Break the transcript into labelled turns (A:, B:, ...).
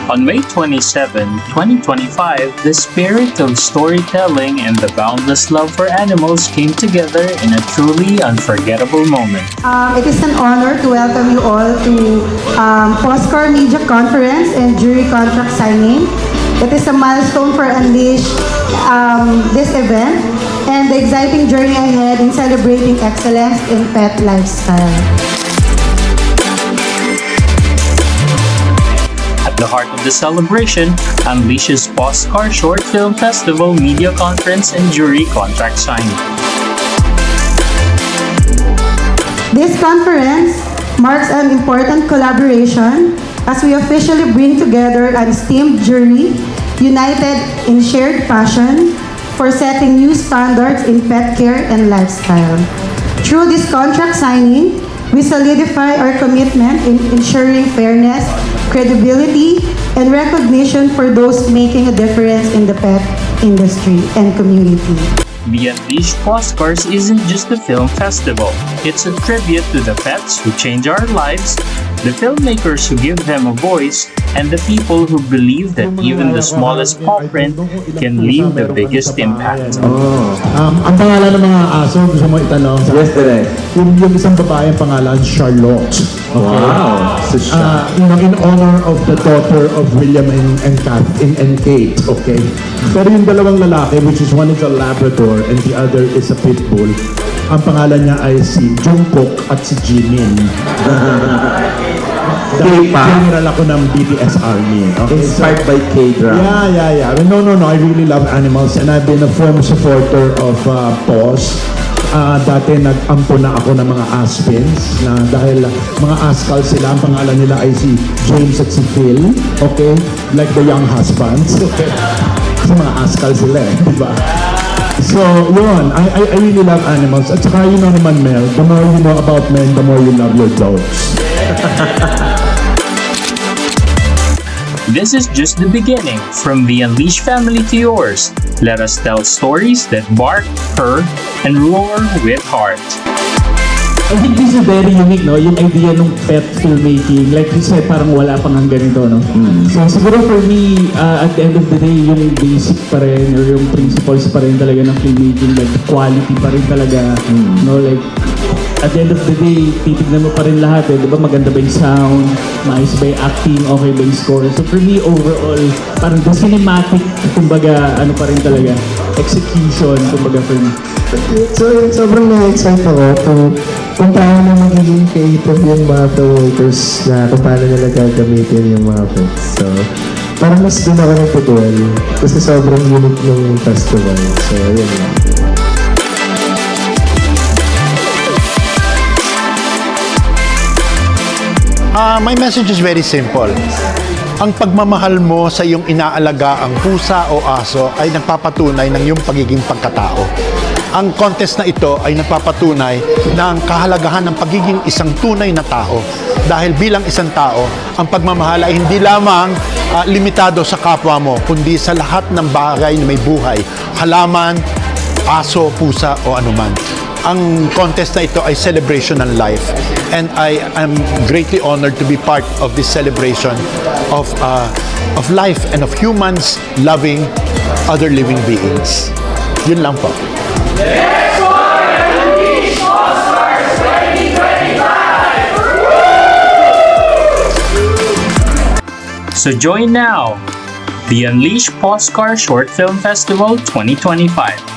A: On May 27, 2025, the spirit of storytelling and the boundless love for animals came together in a truly unforgettable moment.
B: It is an honor to welcome you all to Oscar Media Conference and Jury Contract Signing. It is a milestone for Unleash this event and the exciting journey ahead in celebrating excellence in pet lifestyle.
A: At the heart of the celebration, Unleash's Oscar Short Film Festival Media Conference and Jury Contract Signing.
B: This conference marks an important collaboration as we officially bring together an esteemed jury united in shared passion for setting new standards in pet care and lifestyle. Through this contract signing, we solidify our commitment in ensuring fairness, credibility, and recognition for those making a difference in the pet industry and community.
A: The Unleashed Oscars isn't just a film festival. It's a tribute to the pets who change our lives, the filmmakers who give them a voice, and the people who believe that even the smallest paw print can leave the biggest impact.
C: Ang pangalan ng mga aso, gusto mo itanong?
D: Yes, direct.
C: Yung isang babae, ang pangalan, Charlotte. Okay?
D: Wow. So,
C: In honor of the daughter of William and Kate. Okay? Pero yung dalawang lalaki, which is one is a Labrador and the other is a Pit Bull, ang pangalan niya ay si Jungkook at si Jimin. Dahil general ako ng BTS Army. Okay?
D: inspired by K-drama.
C: Yeah. I mean, no. I really love animals and I've been a firm supporter of PAWS. Dati nag-ampo na ako ng mga Aspens na dahil mga Askal sila, ang pangalan nila ay si James at si Phil. Okay? Like the young husbands. Okay? Kasi mga Askal sila di ba? So, yun. I really love animals. At saka, you know naman, Mel, the more you know about men, the more you love your dogs.
A: This is just the beginning. From the Unleashed family to yours, let us tell stories that bark, purr, and roar with heart.
E: I think this is very unique, no? Yung idea ng pet filmmaking. Like you said, parang wala pang hanggang ganito, no? So siguro for me, at the end of the day, yung basic pa rin, or yung principles pa rin talaga ng filmmaking, like quality pa rin talaga, no? Like, at the end of the day, titignan mo pa rin lahat, eh. Di ba? Maganda ba yung sound? Maayos ba yung acting? Okay ba yung score? So for me, overall, parang the cinematic, kumbaga, ano pa rin talaga, execution, kumbaga for me.
F: So, sobrang na-excite ako kung paano magiging creative yung mga filmmakers na kung paano nila gagamitin yung mga pets. So, parang mas din ako ng tutuan kasi sobrang unique ng festival. So, yun lang.
G: My message is very simple. Ang pagmamahal mo sa iyong inaalaga ang pusa o aso ay nagpapatunay ng iyong pagiging pagkatao. Ang contest na ito ay nagpapatunay ng kahalagahan ng pagiging isang tunay na tao. Dahil bilang isang tao, ang pagmamahal ay hindi lamang limitado sa kapwa mo, kundi sa lahat ng bagay na may buhay. Halaman, aso, pusa o anuman. Ang contest na ito ay celebration ng life. And I am greatly honored to be part of this celebration of life and of humans loving other living beings. Yun lang po.
H: Next one, Unleash Oscars 2025!
A: So join now, the Unleashed Oscar Short Film Festival 2025.